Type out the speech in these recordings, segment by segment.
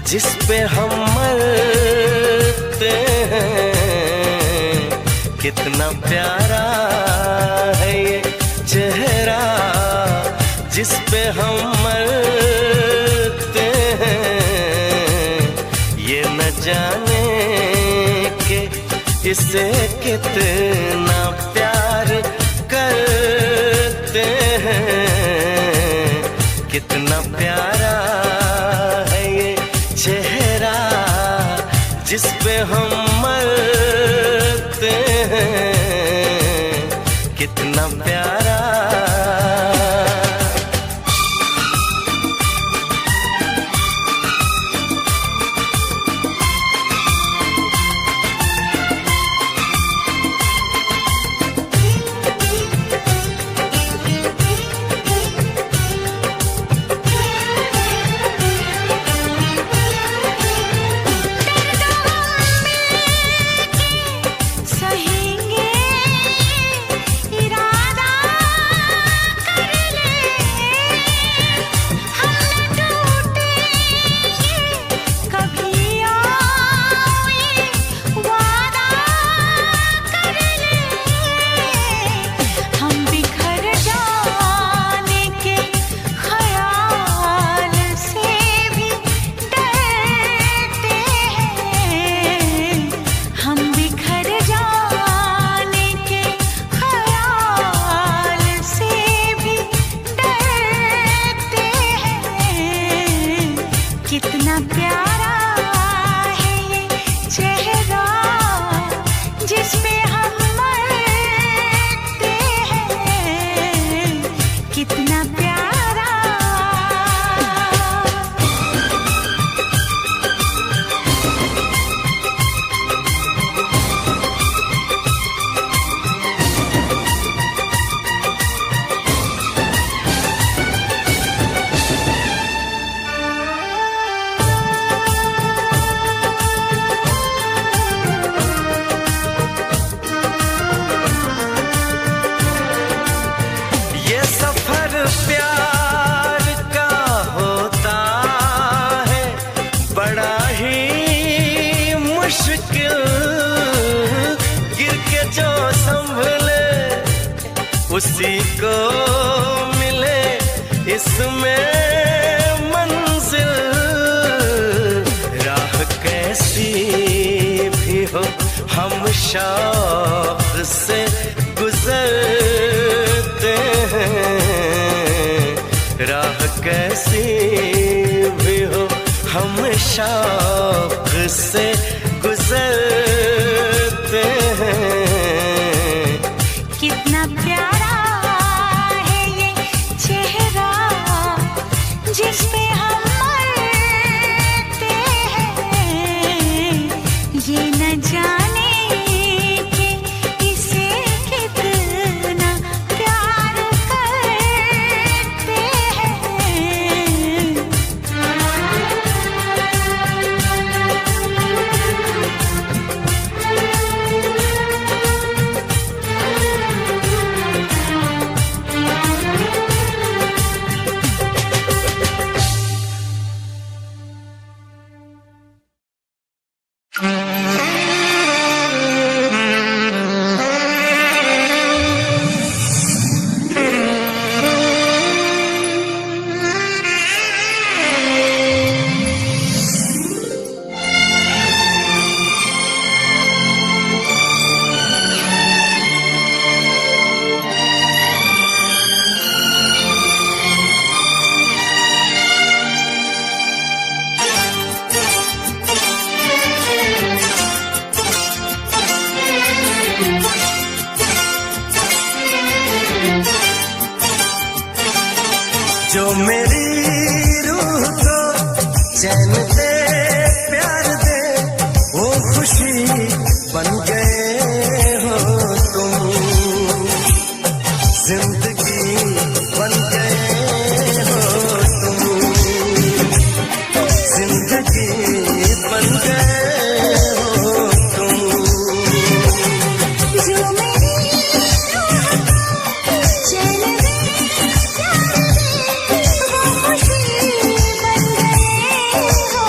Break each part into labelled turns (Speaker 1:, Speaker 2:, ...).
Speaker 1: जिस पे हम मरते हैं। कितना प्यारा है ये चेहरा जिस पे हम मरते हैं। ये न जाने कि इसे कितना प्यार करते हैं। कितना प्यारा है ये चेहरा जिस पे हम मरते हैं। कितना प्यारा।
Speaker 2: कितना प्यारा है ये चेहरा जिस पे हम मरते हैं। कितना प्यारा।
Speaker 1: प्यार का होता है बड़ा ही मुश्किल। गिर के जो संभले उसी को मिले इसमें मंजिल। राह कैसी भी हो हम शौक से गुजरते हैं। राह कैसी भी हो हम शौक से गुजरते हैं।
Speaker 2: कितना प्यारा है ये चेहरा जिस पे हम मरते हैं। ये न जाने कि इसे कितना प्यार करते हैं।
Speaker 1: जो मेरी रूह को चैन दे प्यार दे वो खुशी बन गए हो तुम। जिंदगी बन गए हो तुम। जिंदगी बन गए हो तुम।
Speaker 2: जो मेरी रूह को चैन दे प्यार दे वो खुशी बन गए हो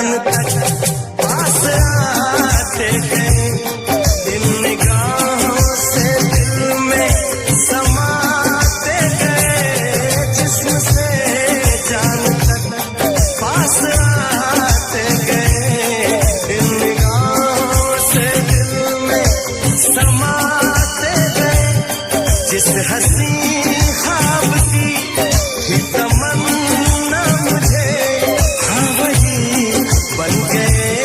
Speaker 1: जान तक पास आते गए, इन निगाहों से दिल में समाते गए, जिस्म से जान तक पास आते गए, इन निगाहों से दिल में समाते गए, जिस हसी ख्वाब की थी तमन्ना मुझे, हाँ वही बन गए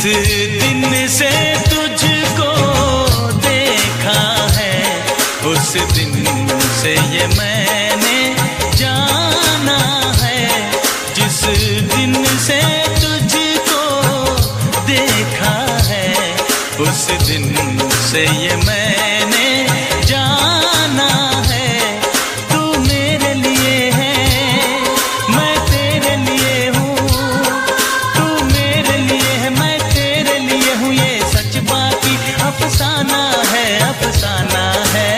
Speaker 1: दिन से तुझको देखा है, उस दिन से ये मैंने जाना है। जिस दिन से तुझको देखा है, उस दिन से ये मैंने जाना है। तू मेरे लिए है, मैं तेरे लिए हूँ। तू मेरे लिए है, मैं तेरे लिए हूँ। ये सच बाकी अफसाना है, अफसाना है।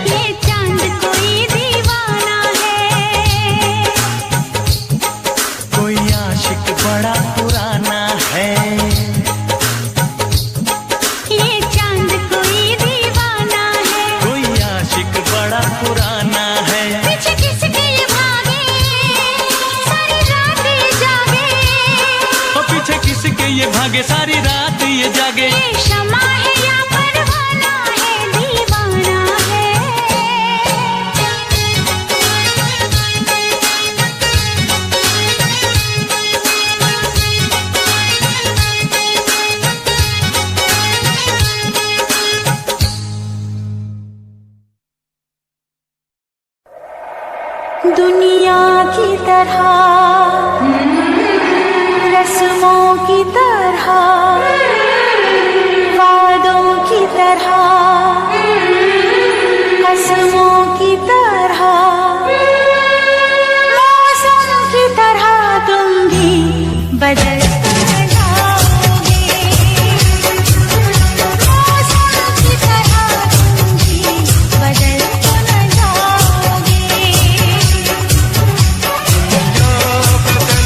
Speaker 2: ये चांद कोई दीवाना है,
Speaker 1: कोई आशिक बड़ा पुराना है।
Speaker 2: ये चांद कोई दीवाना है,
Speaker 1: कोई आशिक बड़ा पुराना है।
Speaker 2: पीछे किसके ये भागे, सारी रात ये जागे।
Speaker 1: और पीछे किसके ये भागे, सारी रात ये जागे।
Speaker 2: ये शमा है या परवाना है, दीवाना है। दुनिया की तरह, रस्मों की तरह, वादों की तरह, कसमों की तरह, मौसम की तरह तुम भी बदल जाओगे। मौसम की तरह तुम भी बदल जाओगे।
Speaker 1: बदल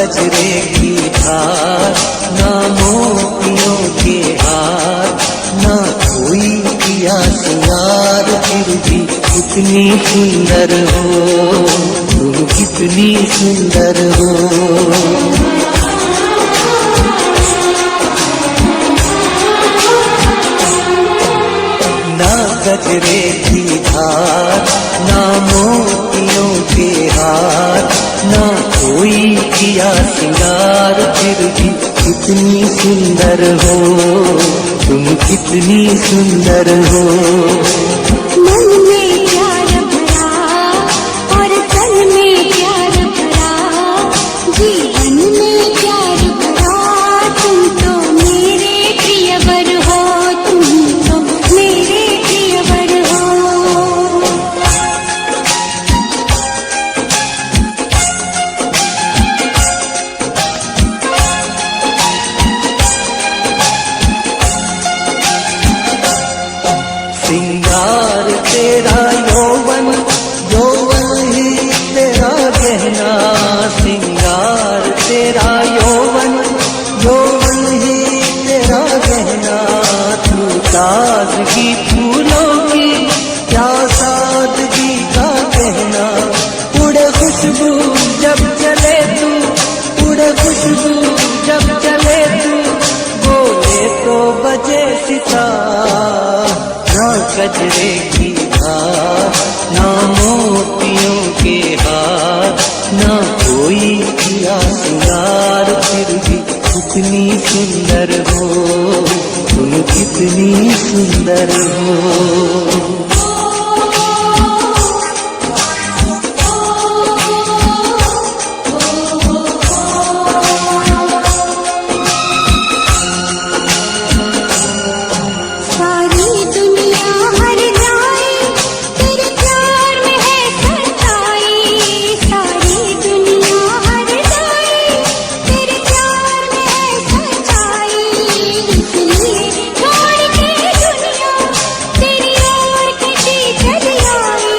Speaker 3: गजरे की धार, ना मोतियों के हार, ना कोई किया सिंगार, फिर भी कितनी सुंदर हो तुम, कितनी सुंदर हो। ना गजरे की धार, ना मोतियों के हार, ना कोई किया सिंगार, फिर भी कितनी सुंदर हो तुम, कितनी सुंदर हो।
Speaker 2: मन में प्यार भरा और तन में प्यार भरा, जीवन में प्यार भरा, तुम तो मेरे प्रियवर हो, तुम तो मेरे प्रियवर हो।
Speaker 3: सिंगार तेरा यौवन, यौवन ही तेरा गहना, सिंगार तेरा यौवन, यौवन ही तेरा गहना। तू ताजगी फूलों की, क्या सादगी का कहना, उड़े खुशबू जब चले तू, उड़े खुशबू जब चले तू, बोले तो बजे सितार। ना गजरे की धार, ना मोतियों के हार, ना कोई किया सिंगार, फिर भी कितनी सुंदर हो तुम, कितनी सुंदर हो।
Speaker 2: सारी दुनिया हर जाए तेरे प्यार में है सच्चाई, सारी दुनिया हर जाए तेरे प्यार में है सच्चाई, इसलिए छोड़ के दुनिया तेरी ओर खिंची चली आई।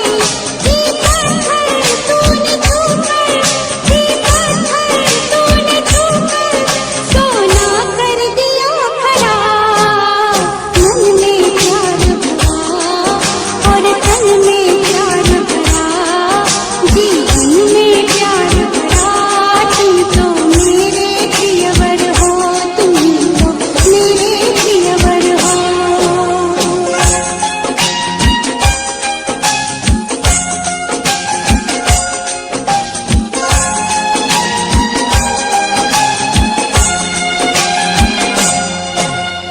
Speaker 2: ये पत्थर तूने छूकर, ये पत्थर तूने छूकर, सोना कर दिया खरा। मन में प्यार भरा और तन में प्यार भरा, जीवन में प्यार भरा, तुम तो मेरे प्रियवर हो, तुम तो मेरे प्रियवर हो।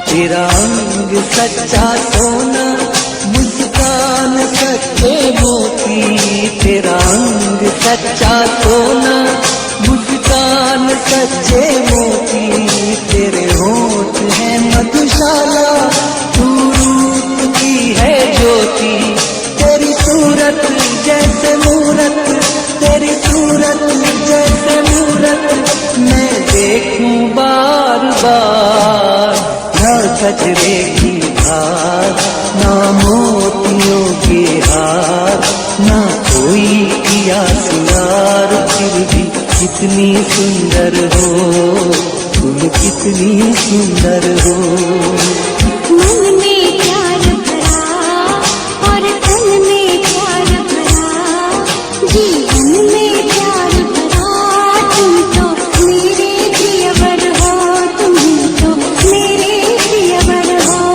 Speaker 3: तेरा अंग सच्चा सोना, मुस्कान सच्चे मोती, तेरा अंग सच्चा सोना, मुस्कान सच्चे मोती, तेरे होठ है मधुशाला, तू रूप की है ज्योति, तेरी सूरत जैसे मूरत, तेरी सूरत जैसे मूरत, मैं देखूं बार बार। ना गजरे की धार, ना मोतियों के हार, ना कोई किया सिंगार, फिर भी कितनी सुंदर हो तुम, कितनी सुंदर हो।
Speaker 2: मन में प्यार भरा और तन में प्यार भरा, जीवन में प्यार भरा, तुम तो मेरे प्रियवर हो, तुम तो मेरे प्रियवर हो।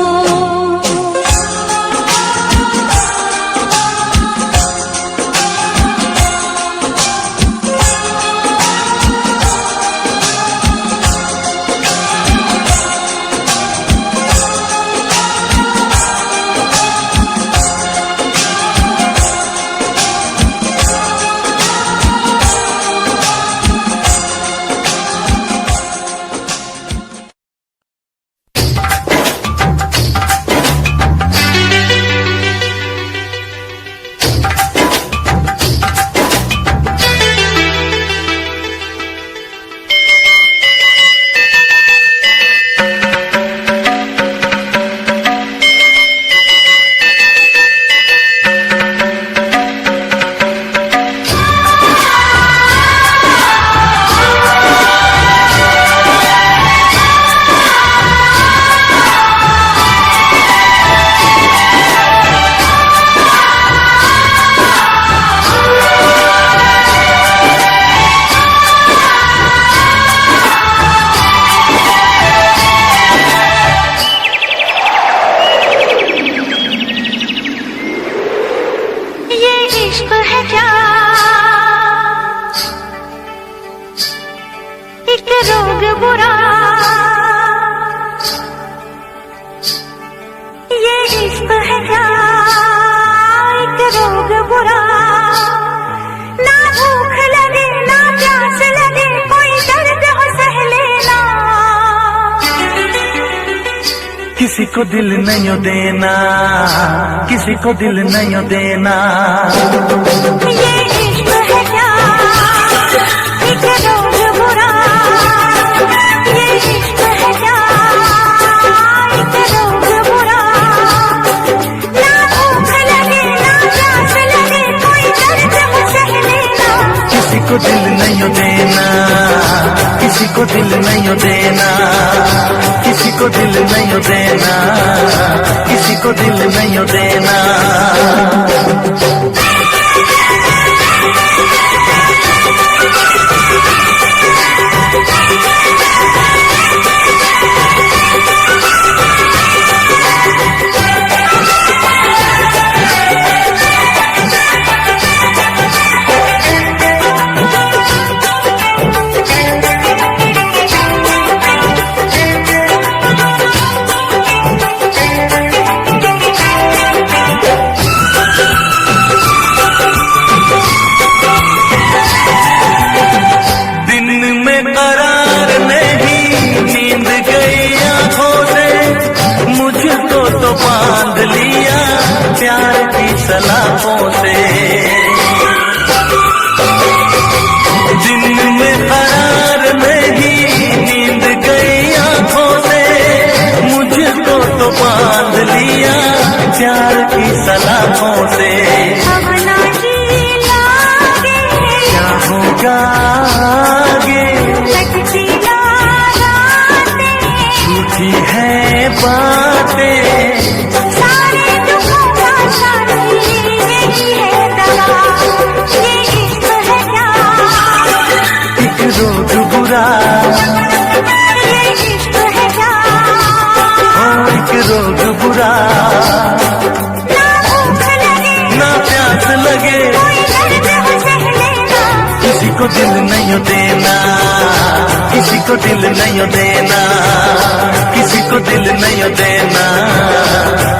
Speaker 2: एक रोग बुरा ये इश्क है क्या, एक रोग बुरा। ना भूख लगे ना प्यास लगे, कोई दर्द हो सह लेना।
Speaker 1: किसी को दिल नहीं देना, किसी को दिल नहीं देना।
Speaker 2: ये इश्क है क्या, एक रोग बुरा। ये इश्क है क्या, एक रोग बुरा। ना भूख लगे ना प्यास लगे, कोई दर्द हो सह लेना।
Speaker 1: किसी को दिल नहीं देना, किसी को दिल नहीं देना, किसी को दिल नहीं देना, किसी को दिल नहीं देना। बांध लिया प्यार की सलाखों से, दिन में करार नहीं नींद गई आंखों से। मुझको तो बांध लिया प्यार की सलाखों से।
Speaker 2: अब ना जी लागे
Speaker 1: क्या होगा आगे,
Speaker 2: लगती ना रातें,
Speaker 1: झूठी है बातें।
Speaker 2: सारे दुखों का साथी यही है दवा। ये इश्क है क्या,
Speaker 1: एक रोग बुरा,
Speaker 2: ये इश्क है क्या।
Speaker 1: एक रोग बुरा।
Speaker 2: ना भूख लगे
Speaker 1: ना प्यास लगे,
Speaker 2: कोई दर्द हो सह लेना।
Speaker 1: किसी को दिल नहीं देना, किसी को दिल नहीं देना, किसी को दिल नहीं देना,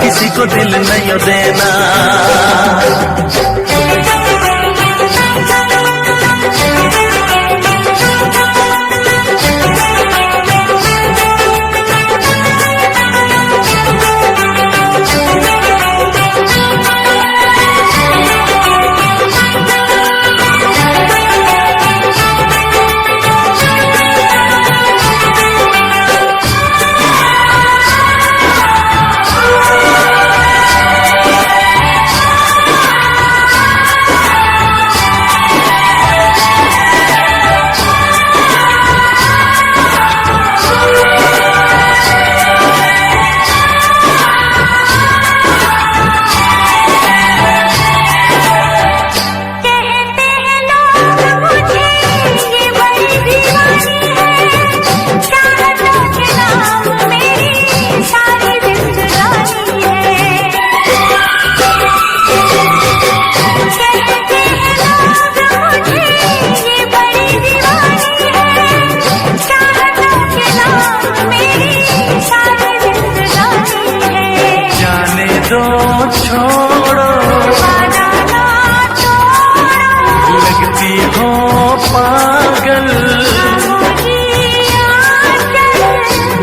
Speaker 1: किसी को दिल नहीं देना। छोड़ो लगती हो पागल,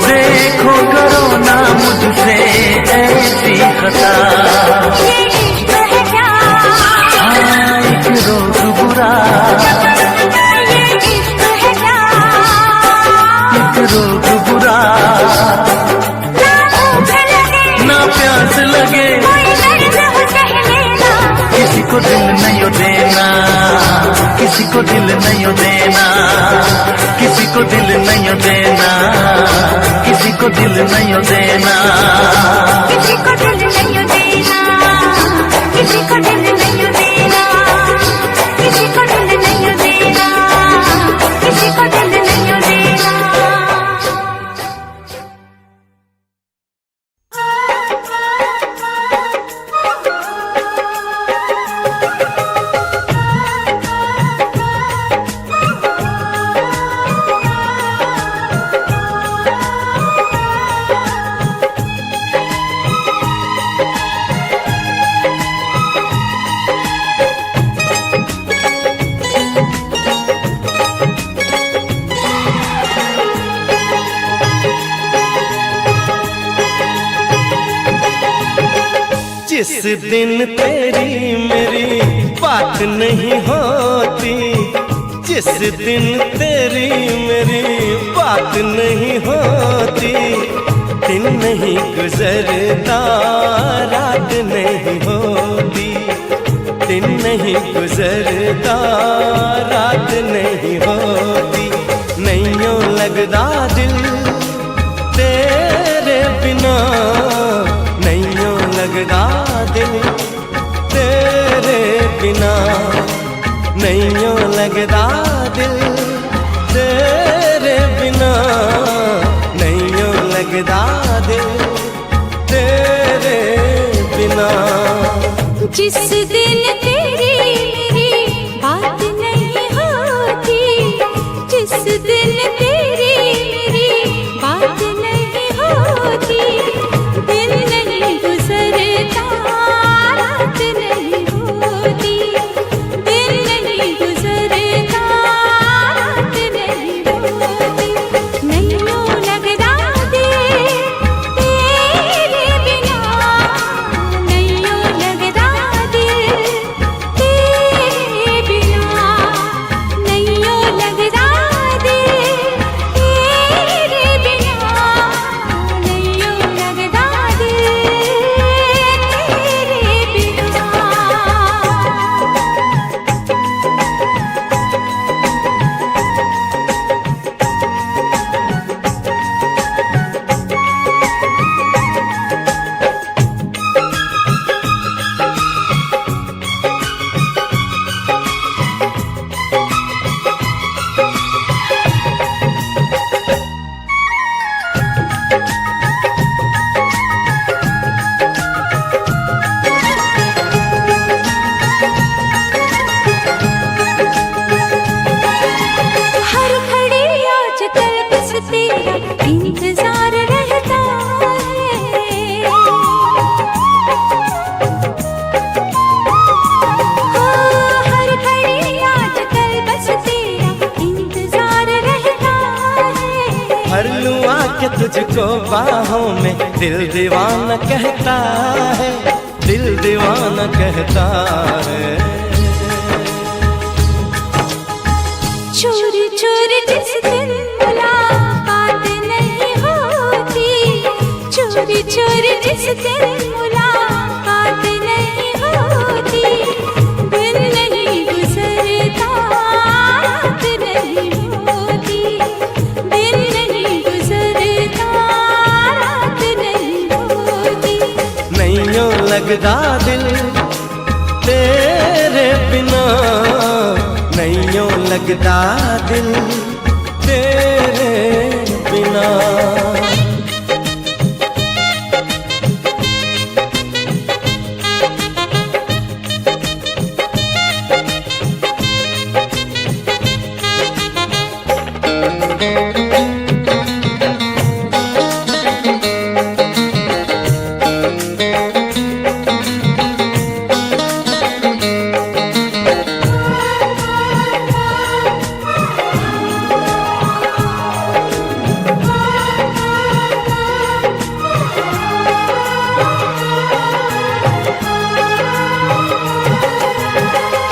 Speaker 1: देखो करो ना मुझसे ऐसी खता। एक रोग बुरा, एक रोग बुरा। ना प्यास लगे, किसी को दिल नहीं देना, किसी को दिल नहीं देना, किसी को दिल नहीं देना, किसी को दिल नहीं देना,
Speaker 2: किसी को दिल नहीं देना, किसी को दिल नहीं देना, किसी को दिल नहीं देना, किसी को दिल नहीं देना।
Speaker 1: दिन तेरी मेरी बात नहीं होती, जिस दिन तेरी मेरी बात नहीं होती, दिन नहीं गुजरता रात नहीं होती, दिन नहीं गुजरता रात नहीं होती, नैयों लगदा दिल तेरे बिना, नैयों लगदा दिल तेरे बिना, नैयों लगदा दिल तेरे बिना, नैयों लगदा दिल तेरे बिना।
Speaker 2: जिस दिन तेरी मेरी बात नहीं होती, जिस दिन तेरी मेरी बात नहीं होती, दिन नहीं गुजरता रात नहीं होती, दिन नहीं गुजरता रात नहीं होती, नैयों लगदा दिल तेरे बिना, नैयों लगदा दिल तेरे बिना, नैयों लगदा दिल तेरे बिना, नैयों लगदा दिल तेरे बिना। हर घड़ी आजकल बस तेरा इंतजार रहता है, हर घड़ी आजकल बस तेरा इंतजार रहता है।
Speaker 1: भर लूं आके तुझको बाहों में, दिल दीवाना कहता है, दिल दीवाना कहता है।
Speaker 2: चोरी चोरी जिस दिन मुलाकात नहीं होती, चोरी चोरी जिस दिन मुलाकात नहीं होती, दिन नहीं गुजरता रात नहीं होती, दिन नहीं गुजरता रात नहीं होती,
Speaker 1: नैयों लगदा दिल तेरे बिना, नैयों लगदा दिल तेरे बिना।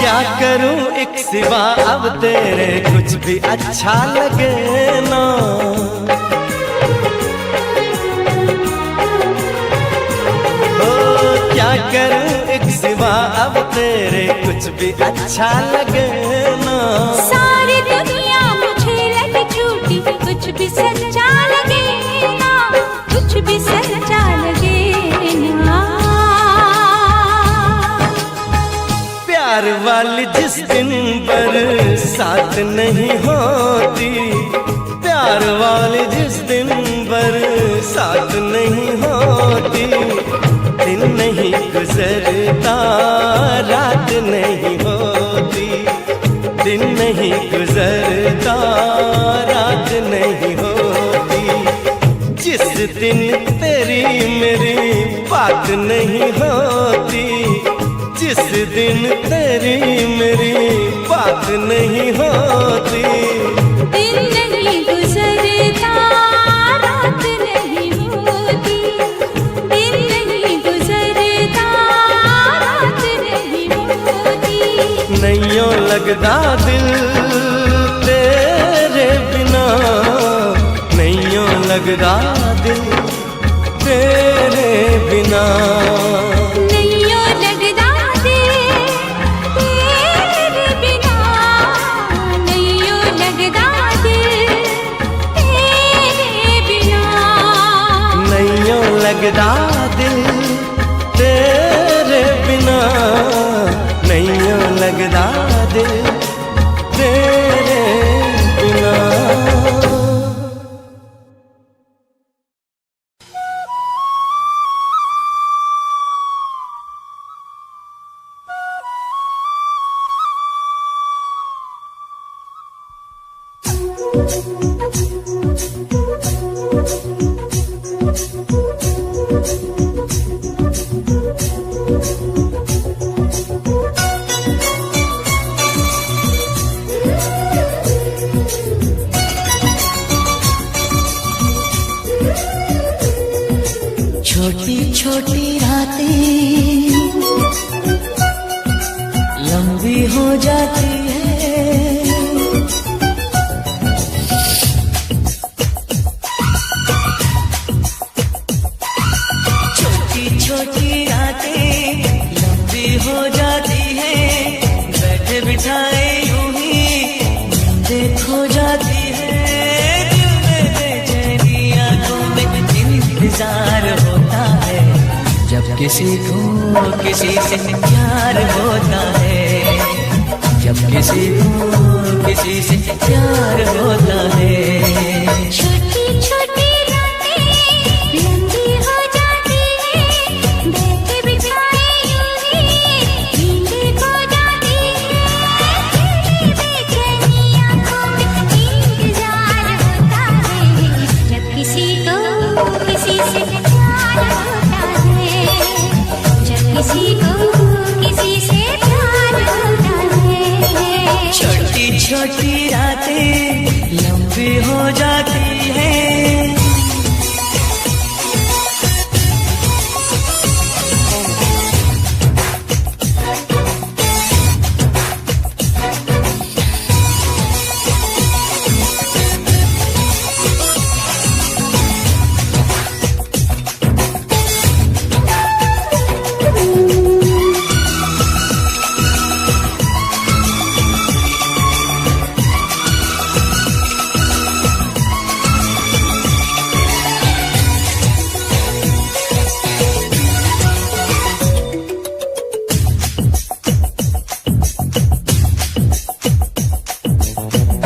Speaker 1: क्या करूं एक सिवा अब तेरे कुछ भी अच्छा लगे ना, ओ क्या करूं एक सिवा अब तेरे कुछ भी अच्छा लगे ना।
Speaker 2: सारी दुनिया मुझे लगी झूठी, कुछ भी सच्चा लगे ना, कुछ भी सच्चा लगे ना।
Speaker 1: प्यार वाली जिस दिन बरसात नहीं होती, प्यार वाली जिस दिन बरसात नहीं होती, दिन नहीं गुजरता रात नहीं होती, दिन नहीं गुजरता रात नहीं होती, जिस दिन तेरी मेरी बात नहीं होती, जिस दिन तेरी मेरी बात नहीं होती,
Speaker 2: दिन नहीं गुजरता रात नहीं होती, दिन नहीं गुजरता
Speaker 1: लगदा दिल तेरे बिना, नहीं यूं लगदा दिल तेरे बिना। लगदा दिल तेरे बिना, नहीं लगदा दिल तेरे बिना।
Speaker 3: छोटी छोटी रातें लंबी हो जाती है, छोटी छोटी रातें लंबी हो जाती है, बैठे बिठाए यूं ही नींदें खो जाती है। दिल में बेचैनी आंखों में इंतजार होता है, जब किसी को किसी से प्यार होता है, जब किसी को किसी से प्यार होता है।
Speaker 2: छोटी छोटी रातें लंबी हो जाती है, बैठे बिठाए यूं ही नींदें खो जाती है। तेरी बेचैनी आंखों में इंतजार होता है, जब किसी को किसी से प्यार होता है, जब किसी को किसी से प्यार होता है।
Speaker 3: छोटी छोटी रातें लंबी हो जाती है।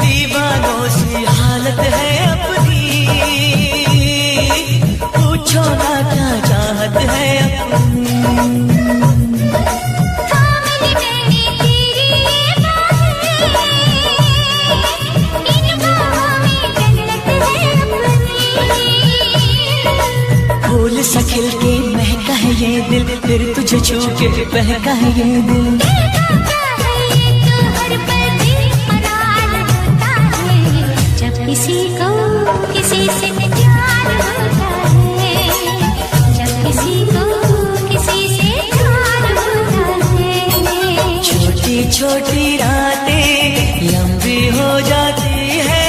Speaker 3: दीवानों सी हालत है अपनी, पूछो ना क्या चाहत है अपनी। फूल सा खिल के महका है ये दिल, फिर तुझे छू के बहका है ये दिल।
Speaker 2: किसी को किसी से प्यार होता है, जब किसी को किसी से प्यार होता है।
Speaker 3: छोटी छोटी रातें लंबी हो जाती है।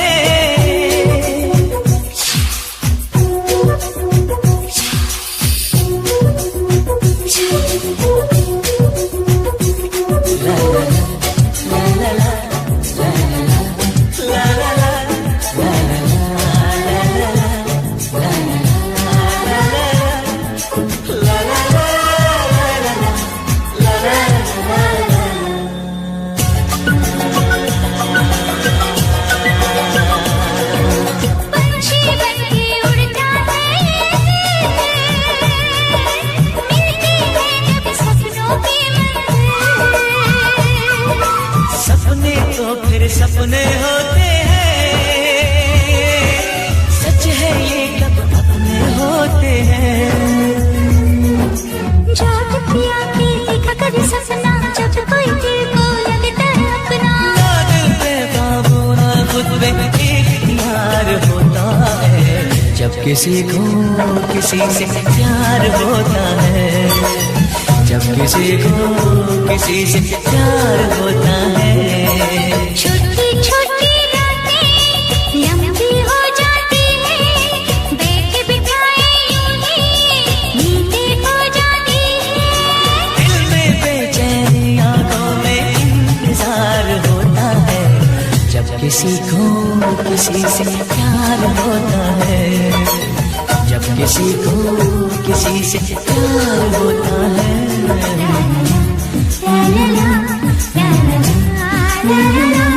Speaker 3: सपने होते हैं, सच है ये कब अपने होते हैं।
Speaker 2: जाग पिया के देखा कर सपना, जब कोई दिल को लगता है अपना।
Speaker 3: ना दिल पे काबू ना खुद पे इख्तियार होता है, जब किसी को किसी से प्यार होता है, जब किसी को किसी से प्यार होता है।
Speaker 2: छोटी छोटी रातें लंबी हो जाती है, बैठे बिठाए यूं ही नींदें हो जाती है।
Speaker 3: दिल में बेचैनी आंखों में इंतजार होता है, जब किसी को किसी से प्यार होता है। जब किसी को किसी से प्यार होता है।
Speaker 2: ला ला ला ला ला ला ला ला।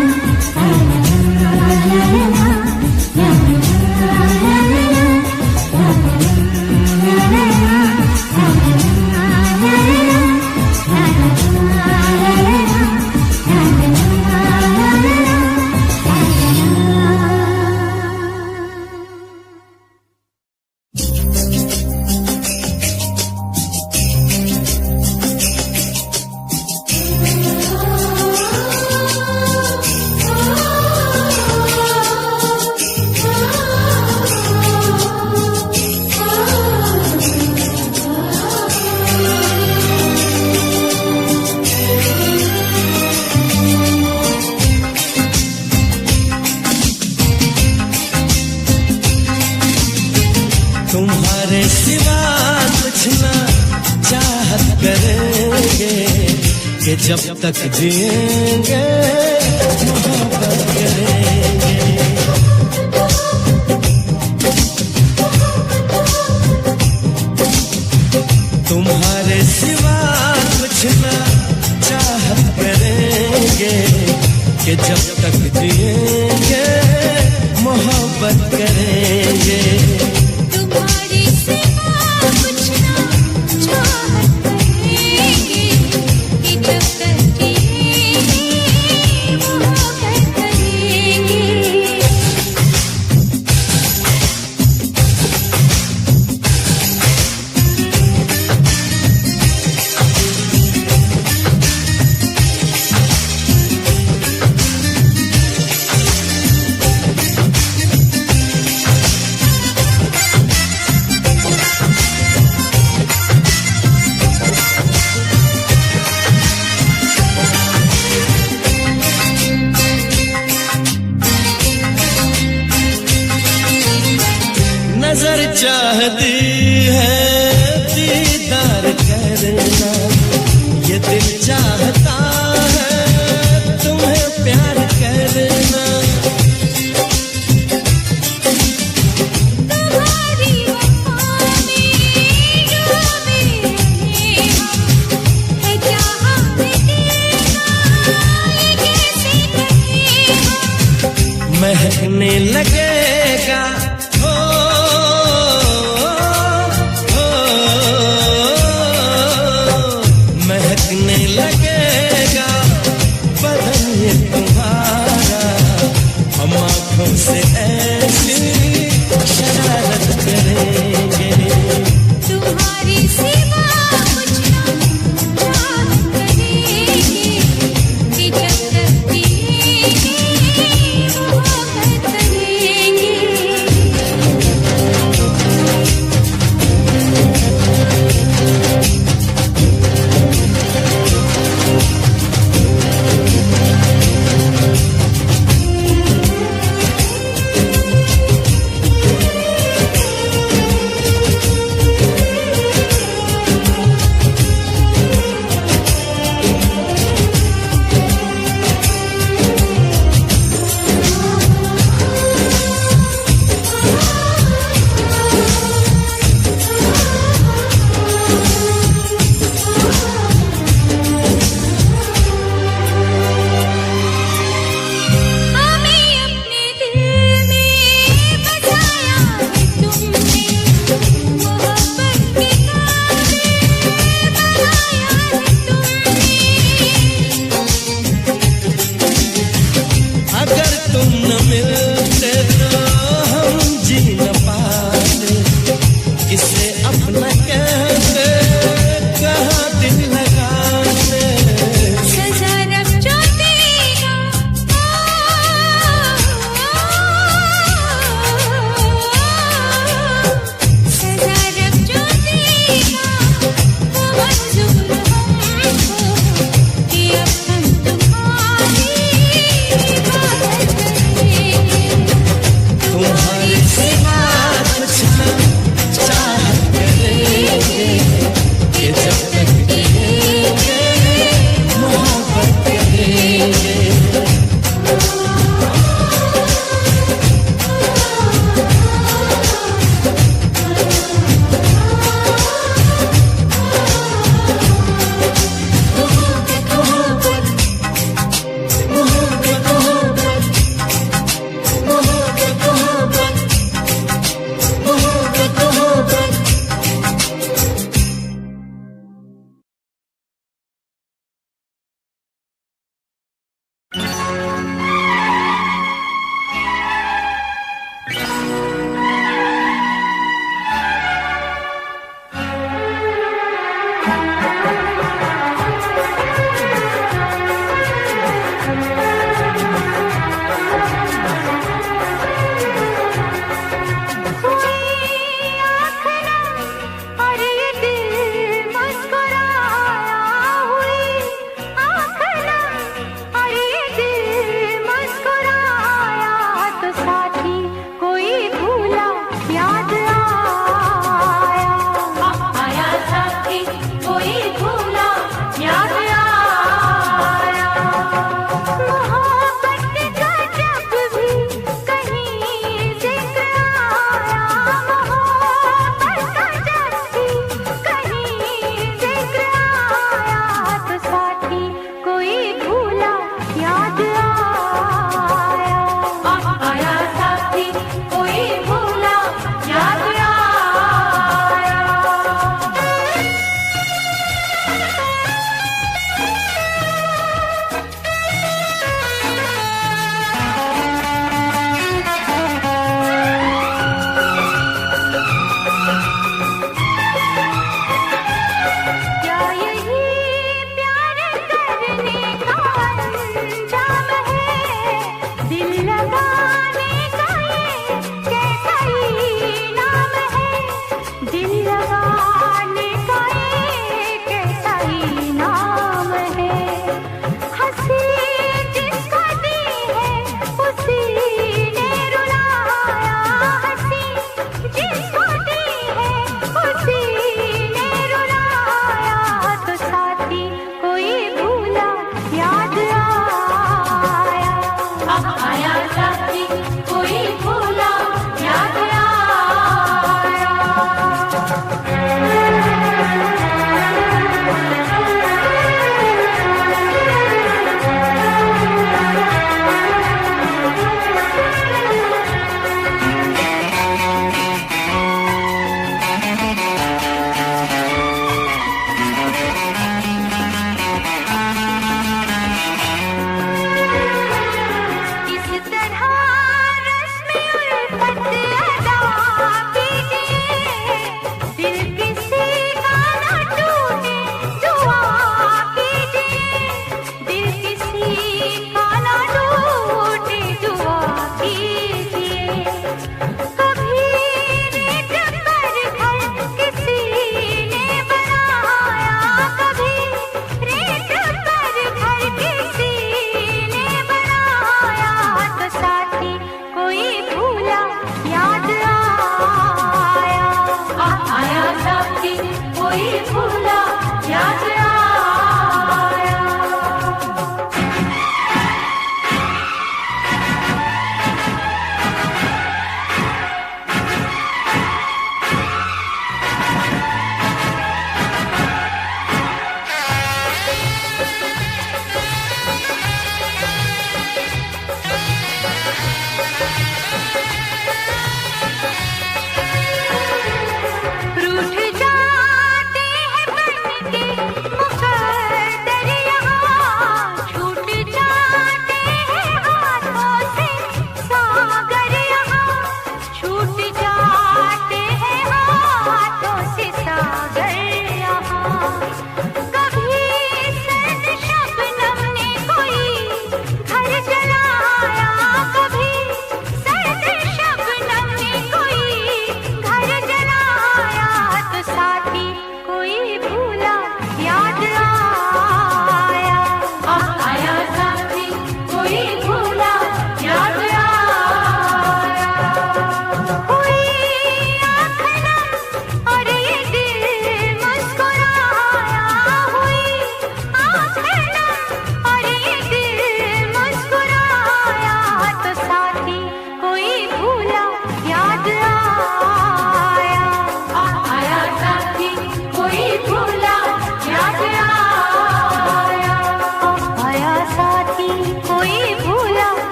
Speaker 3: तुम्हारे सिवा कुछ ना चाहत करेंगे कि जब तक जिएंगे मोहब्बत करेंगे। तुम्हारे सिवा कुछ ना चाहत करेंगे कि जब तक जिएंगे मोहब्बत करेंगे।
Speaker 2: तुम्हारी सिवा कुछ ना चाहत करेंगे कि जब तक जिएंगे मोहब्बत करेंगे।
Speaker 3: नजर चाहती है दीदार करना, ये दिल चाहता है तुम्हें प्यार करना।
Speaker 2: तुम्हारी वफा में डूबे रहे हम, है जहाँ में देखा ये कैसे कहे हम।
Speaker 3: महकने लगेगा महकने लगेगा बदन ये तुम्हारा, हम आँखों से ऐसी शरारत करेंगे।
Speaker 2: तुम्हारी सिवा कुछ ना चाहत करेंगे कि जब तक जिएंगे मोहब्बत करेंगे।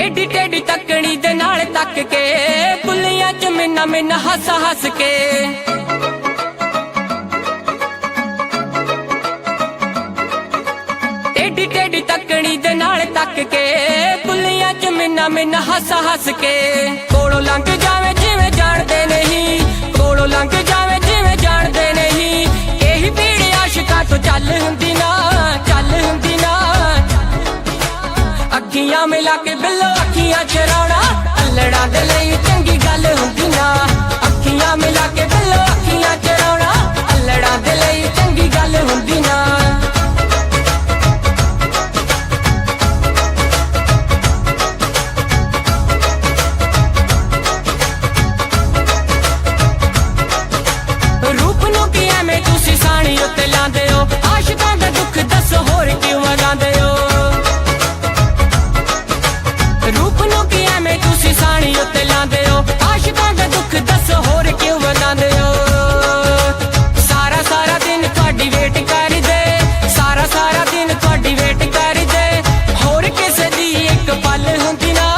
Speaker 3: ਟੇਡੀ ਟੇਡੀ ਤੱਕਣੀ ਦੇ ਨਾਲ ਤੱਕ ਕੇ ਬੁੱਲੀਆਂ ਚ ਮਿੰਨਾ ਮਿੰਨਾ ਹੱਸ ਹੱਸ ਕੇ ਟੇਡੀ ਟੇਡੀ ਤੱਕਣੀ ਦੇ ਨਾਲ ਤੱਕ ਕੇ ਬੁੱਲੀਆਂ ਚ ਮਿੰਨਾ ਮਿੰਨਾ ਹੱਸ ਹੱਸ ਕੇ ਕੋਲੋਂ ਲੰਘ ਜਾਵੇ ਜਿਵੇਂ ਜਾਣਦੇ ਨਹੀਂ ਕੋਲੋਂ ਲੰਘ ਜਾਵੇ ਜਿਵੇਂ ਜਾਣਦੇ ਨਹੀਂ ਇਹੀ ਭੀੜ ਆਸ਼ਿਕਾਂ ਤੋਂ ਚੱਲ ਹੁੰਦੀ ਨਾ ਅੱਖੀਆਂ ਮਿਲਾ ਕੇ ਬਿੱਲੋ ਅੱਖੀਆਂ ਚਰਾਉਣਾ ਅਲੜਾਂ ਦੇ ਲਈ ਚੰਗੀ ਗੱਲ ਹੁੰਦੀ ਨਾ ਅੱਖੀਆਂ ਮਿਲਾ ਕੇ ਬਿੱਲੋ ਅੱਖੀਆਂ ਚਰਾਉਣਾ ਅਲੜਾਂ ਦੇ ਲਈ ਚੰਗੀ ਗੱਲ ਹੁੰਦੀ ਨਾ ਰੂਪ ਨੂੰ ਕੀ ਐਵੇਂ ਤੁਸੀਂ ਸਾਣੀ ਉੱਤੇ ਲਾਉਂਦੇ ਹੋ ਆਸ਼ਿਕਾਂ ਦਾ ਦੁੱਖ ਦੱਸੋ ਹੋਰ ਕਿਉਂ ਵਗਾਉਂਦੇ ਹੋ ਰੂਪ ਨੂੰ ਕੀ ਐਵੇਂ ਤੁਸੀਂ ਸਾਣੀ ਉੱਤੇ ਲਾਉਂਦੇ ਹੋ ਆਸ਼ਿਕਾਂ ਦਾ ਦੁੱਖ ਦੱਸੋ ਹੋਰ ਕਿਉਂ ਵਗਾਉਂਦੇ ਹੋ ਸਾਰਾ ਸਾਰਾ ਦਿਨ ਤੁਹਾਡੀ ਵੇਟ ਕਰਦੇ ਸਾਰਾ ਦਿਨ ਤੁਹਾਡੀ ਵੇਟ ਕਰਦੇ ਹੋਰ ਕਿਸੇ ਦੀ ਇੱਕ ਪਲ ਹੁੰਦੀ ਨਾ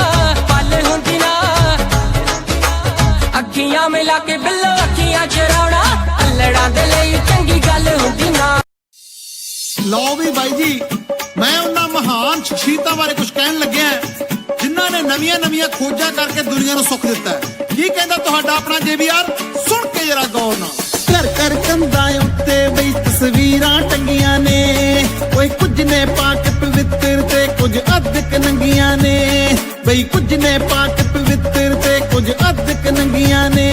Speaker 3: ਅੱਖੀਆਂ ਮਿਲਾ ਕੇ ਬਿੱਲੋ ਅੱਖੀਆਂ ਚਰਾਉਣਾ ਅਲੜਾਂ ਦੇ ਲਈ ਚੰਗੀ ਗੱਲ ਹੁੰਦੀ ਨਾ
Speaker 4: ਲਓ ਵੀ ਬਾਈ ਜੀ ਮੈਂ ਉਹਨਾਂ ਮਹਾਨ ਸ਼ਖਸੀਅਤਾਂ ਬਾਰੇ ਕੁਝ ਕਹਿਣ ਲੱਗਿਆ ਜਿਨ੍ਹਾਂ ਨੇ ਨਵੀਆਂ ਖੋਜਾਂ ਕਰਕੇ ਦੁਨੀਆ ਨੂੰ ਸੁੱਖ ਦਿੱਤਾ ਹੈ ਕੀ ਕਹਿੰਦਾ ਤੁਹਾਡਾ ਆਪਣਾ JBR ਸੁਣ ਕੇ ਜਰਾ ਗੌਰ ਨਾਲ ਘਰ ਕੰਧਾਂ ਉੱਤੇ ਬਈ ਤਸਵੀਰਾਂ ਟੰਗੀਆਂ ਨੇ ਓਏ ਕੁਝ ਨੇ ਪਾਕ ਪਵਿੱਤਰ ਤੇ ਕੁਝ ਅਧਿਕ ਨੰਗੀਆਂ ਨੇ ਬਈ ਕੁਝ ਨੇ ਪਾਕ ਪਵਿੱਤਰ ਤੇ ਕੁਝ ਅਧਿਕ ਨੰਗੀਆਂ ਨੇ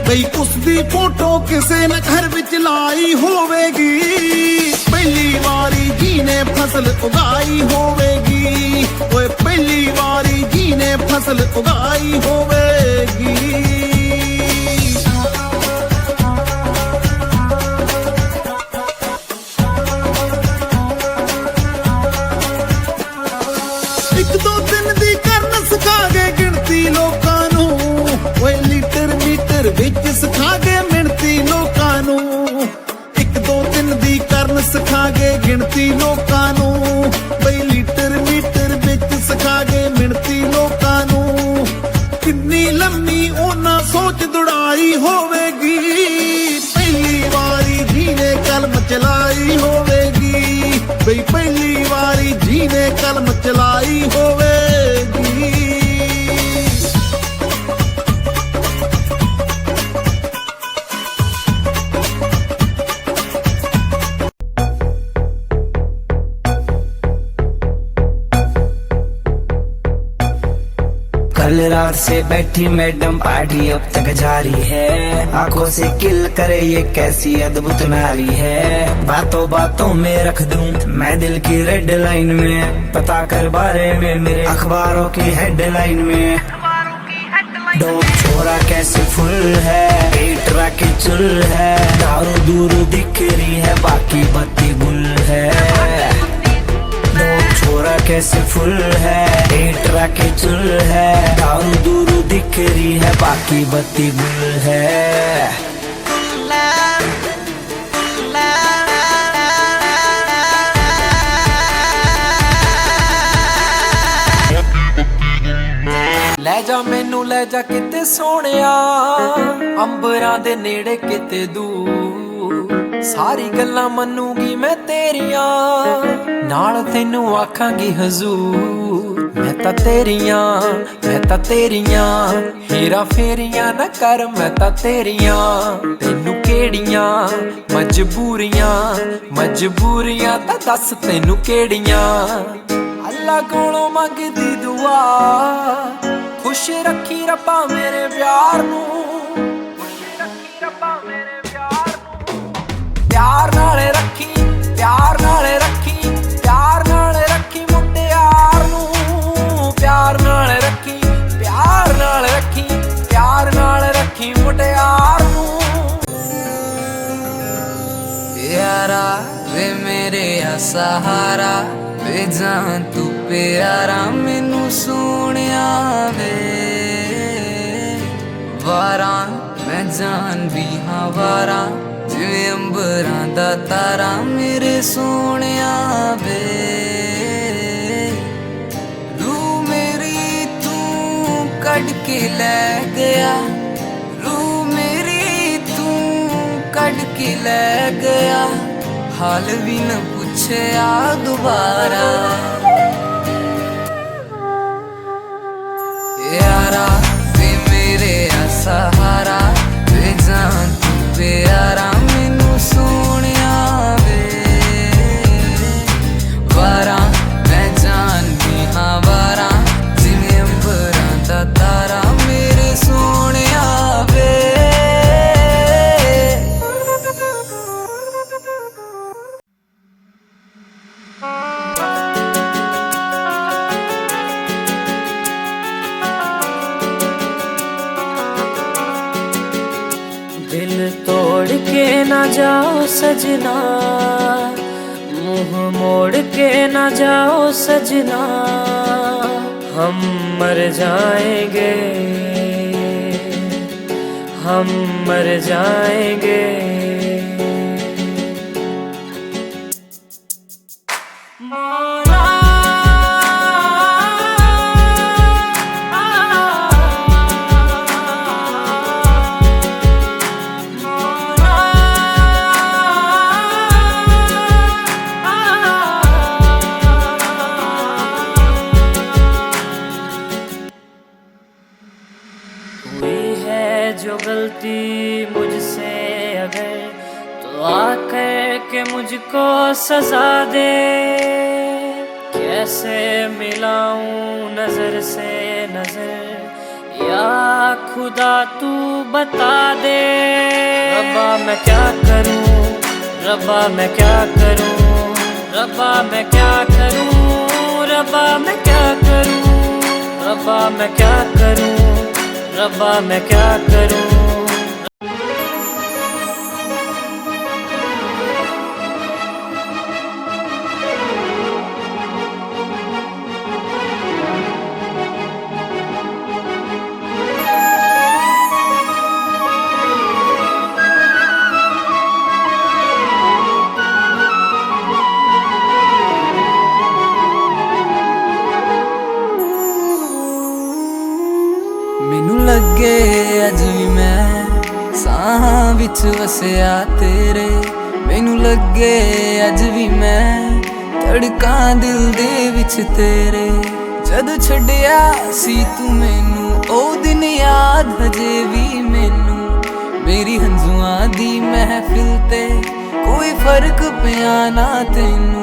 Speaker 4: ਬਈ ਉਸ ਦੀ ਫੋਟੋ ਕਿਸੇ ਨੇ ਘਰ ਵਿੱਚ ਲਾਈ ਹੋਵੇਗੀ ਪਹਿਲੀ ਵਾਰੀ ਜੀ ਨੇ ਫਸਲ ਉਗਾਈ ਹੋਵੇਗੀ ਓਏ ਪਹਿਲੀ ਵਾਰੀ ਜੀ ਨੇ ਫਸਲ ਉਗਾਈ ਹੋਵੇਗੀ ਇੱਕ ਦੋ ਦਿਨ ਦੀ ਕਰਨ ਸਿਖਾਗੇ ਗਿਣਤੀ ਲੋਕਾਂ ਨੂੰ ਓਏ ਲੀਟਰ ਮੀਟਰ ਵਿੱਚ ਸਿਖਾਗੇ ਮਿਣਤੀ ਲੋਕਾਂ ਨੂੰ ਇੱਕ ਦੋ ਦਿਨ ਦੀ ਕਰਨ ਸਿਖਾਗੇ ਗਿਣਤੀ ਲੋਕਾਂ ਨੂੰ ਬਈ ਲੀਟਰ ਮੀਟਰ ਵਿੱਚ ਸਿਖਾਗੇ ਮਿਣਤੀ ਲੋਕਾਂ ਨੂੰ ਕਿੰਨੀ ਲੰਮੀ ਉਹਨਾਂ ਸੋਚ ਦੁੜਾਈ ਹੋਵੇਗੀ ਪਹਿਲੀ ਵਾਰੀ ਜੀ ਨੇ ਕਲਮ ਚਲਾਈ ਹੋਵੇਗੀ ਬਈ ਪਹਿਲੀ ਵਾਰੀ ਜੀ ਨੇ ਕਲਮ ਚਲਾਈ ਹੋਵੇਗੀ
Speaker 5: कल रात से बैठी मैडम पार्टी अब तक जारी है आंखों से किल करे ये कैसी अद्भुत नारी है बातों बातों में रख दूं मैं दिल की रेड लाइन में पता कर बारे में मेरे अखबारों की हेडलाइन में डोप छोरा कैसे फुल है पेट राके चुल है दारू दूर दिख रही है बाकी बत्ती गुल है छोरा कैसे फुल है पेट राके चुल है दारू दूर दिख रही है बाकी बत्ती गुल है
Speaker 6: ਲੈ ਜਾ ਮੈਨੂੰ ਲੈ ਜਾ ਕਿਤੇ ਸੋਹਣਿਆ ਅੰਬਰਾਂ ਦੇ ਨੇੜੇ ਕਿਤੇ ਦੂਰ ਸਾਰੀ ਗੱਲਾਂ ਮੰਨੂਗੀ ਮੈਂ ਤੇਰੀਆਂ ਨਾਲ ਤੈਨੂੰ ਆਖਾਂਗੀ ਹਜ਼ੂਰ ਮੈਂ ਤਾਂ ਤੇਰੀਆਂ ਹੀਰਾ ਫੇਰੀਆਂ ਨਾ ਕਰ ਮੈਂ ਤਾਂ ਤੇਰੀਆਂ ਤੈਨੂੰ ਕਿਹੜੀਆਂ ਮਜਬੂਰੀਆਂ ਤਾਂ ਦੱਸ ਤੈਨੂੰ ਕਿਹੜੀਆਂ ਅੱਲਾ ਕੋਲੋਂ ਮੰਗਦੀ ਦੁਆ ਖੁਸ਼ ਰੱਖੀ ਰੱਬਾ ਮੇਰੇ ਪਿਆਰ ਨੂੰ ਪਿਆਰ ਨਾਲ ਰੱਖੀ ਮੁਟਿਆਰ ਨੂੰ ਪਿਆਰ ਨਾਲ ਰੱਖੀ ਮੁਟਿਆਰ ਨੂੰ
Speaker 7: यारा वे मेरे सहारा वे जान तू प्यारा मैनू सोनिया वे वारा मैं जान भी हाँ वारा जिवें अंबरां दा तारा मेरे सोनिया वे तू मेरी के ले गया, रूह मेरी तू कट के ले गया, हाल भी न पूछया दोबारा। यारा वे मेरे सहारा, वे जान तू प्यारा, मैनू सोनिया वे वारा, मैं जान भी हाँ वारा, जिवें अंबरां दा तारा, मेरे सोनिया वे।
Speaker 3: दिल तोड़ के ना जाओ सजना, मुंह मोड़ के ना जाओ सजना, हम मर जाएंगे, हम मर जाएंगे। मौला हुई है जो गलती मुझसे अगर, तो आकर के मुझको सजा दे। कैसे मिलाऊं नजर से नजर, या खुदा तू बता दे। रब्बा मैं क्या करूं, रब्बा मैं क्या करूं, रब्बा मैं क्या करूं, रब्बा मैं क्या करूं, रब्बा मैं क्या करूं, रब्बा मैं क्या करूं।
Speaker 7: मैनू लगे अज भी मैं साहां विच वसिया तेरे, मैनू लगे अज भी मैं धड़कां दिल दे विच तेरे। जद छड्डिया सी तू मैनू ओ दिन याद हजे भी मैनू, मेरी हंजुआं दी महफिल ते कोई फर्क पिया ना तैनू।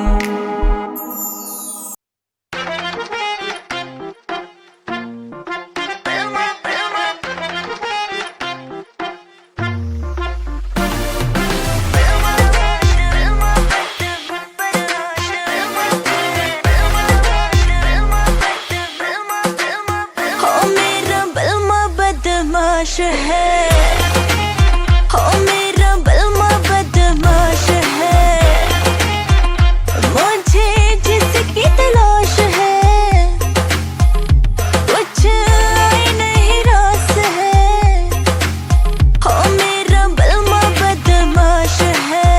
Speaker 2: बदमाश है, हो मेरा बलमा बदमाश है, मुझे जिसकी तलाश है, कुछ आई नहीं रास है, हो मेरा बलमा बदमाश है।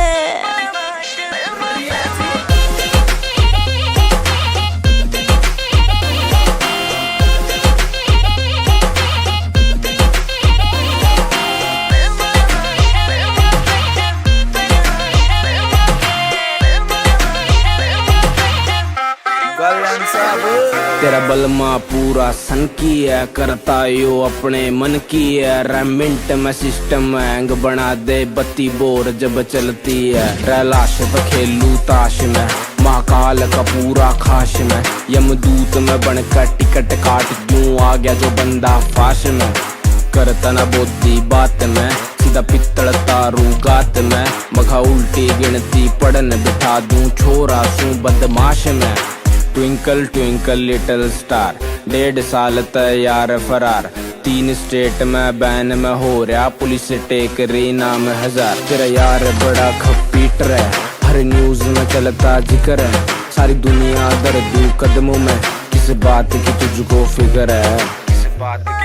Speaker 8: तेरा बलमा पूरा सन की है, करता यो अपने मन की है। रेमिंट में सिस्टम हैंग बना दे, बत्ती बोर जब चलती है। रैलाश पे खेलू ताश में, महाकाल का पूरा खाश में। यमदूत में बनकर टिकट काट क्यों आ गया जो बंदा फाश में। करता ना बोती बात में, सीधा पित्तल तारू गात में। मखा उल्टी गिनती पढ़न बिठा दूं, छोरा सू बदमाश में। ट्विंकल ट्विंकल लिटिल स्टार, 1.5 साल तैयार फरार। 3 स्टेट में बैन में हो रहा, पुलिस टेक रही नाम 1000। तेरा यार बड़ा खपीटर है, हर न्यूज में चलता जिक्र है। सारी दुनिया दर्दू कदमों में, किस बात की तुझको फिक्र है, किस बात की।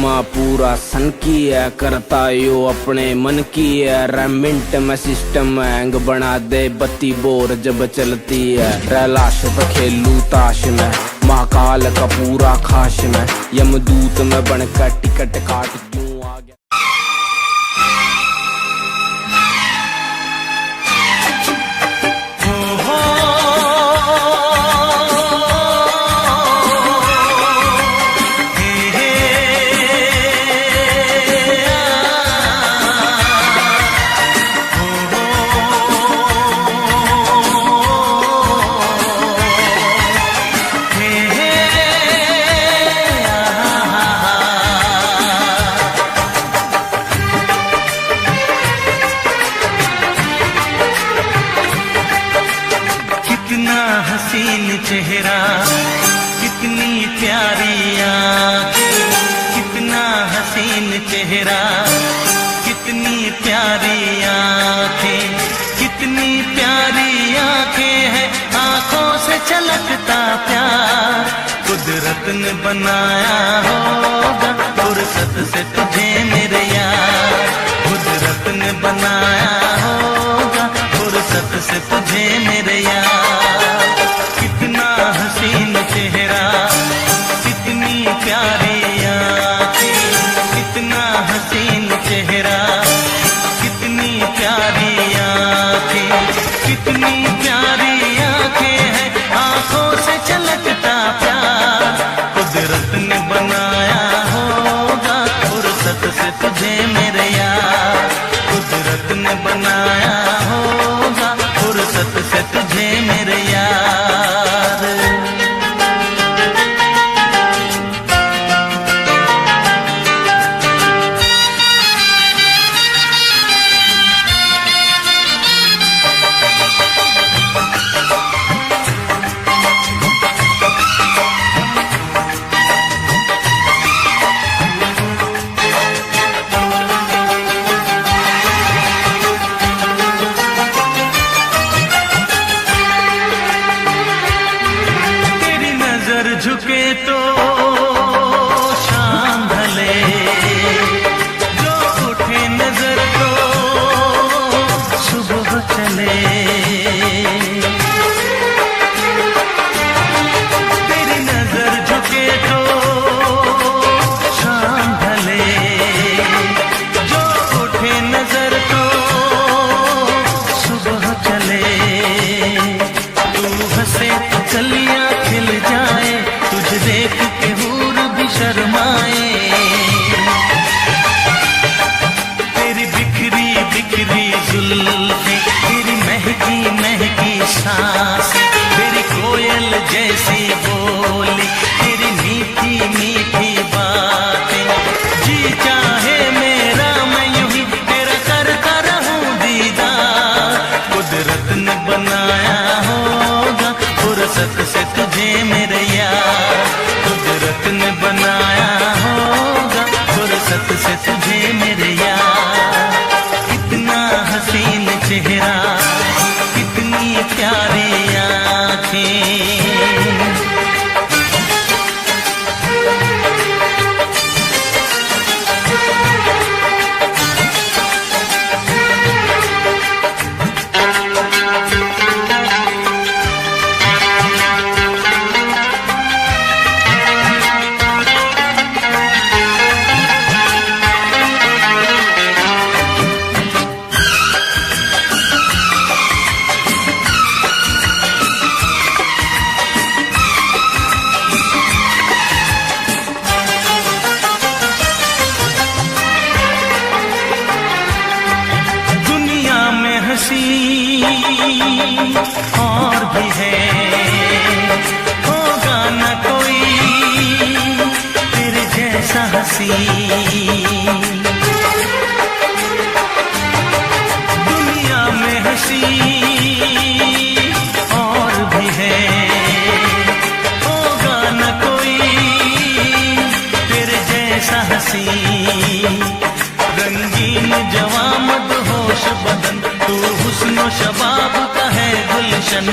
Speaker 8: बलमा पूरा सन की है, करता यो अपने मन की है। रैमिंट में सिस्टम हैंग बना दे बत्ती बोर जब चलती है। रैलाश पे खेलू ताश में, महाकाल का पूरा खाश में, यमदूत में बनकर टिकट काट क्यों आ गया।
Speaker 1: हसीन चेहरा, कितनी प्यारी आँखें, कितना हसीन चेहरा, कितनी प्यारी आँखें, कितनी प्यारी आँखें हैं, आँखों से छलकता प्यार कुदरत ने बनाया होगा, फुर्सत से तुझे मेरे यार, कुदरत ने बनाया होगा, फुर्सत से तुझे मेरे यार। कितना हसीन चेहरा, कितनी प्यारी आँखें, कितना हसीन चेहरा, कितनी प्यारी आँखें, कितनी प्यारी आँखें हैं, आँखों से छलकता प्यार कुदरत ने बनाया होगा, फुर्सत से तुझे मेरे यार, कुदरत ने बनाया होगा, फुर्सत से तुझे मेरे यार। झुके तो शाम ढले, जो उठे नजर तो सुबह चले। तेरी नजर झुके तो शाम ढले, जो उठे नजर तो सुबह चले। तू हंसे कलियां खिल जाए, तुझे देख के हूर भी शर्माए। तेरी बिखरी बिखरी जुल्फें, तेरी महकी महकी सांसें, तेरी कोयल जैसी बोली, तेरी मीठी मीठी बातें, जी चाहे मेरा मैं यूं ही तेरा करता रहूं दीदार। कुदरत ने बनाया होगा, फुर्सत से तुझे मेरे यार, कुदरत ने बनाया होगा, फुर्सत से तुझे मेरे यार। कितना हसीन चेहरा, कितनी प्यारी आँखें। और भी है, होगा न कोई तेरे जैसा हंसी। दुनिया में हंसी और भी है, होगा न कोई तेरे जैसा हंसी। रंगीन जवां मदहोश बदन, तू हुस्न शबाब का है गुलशन।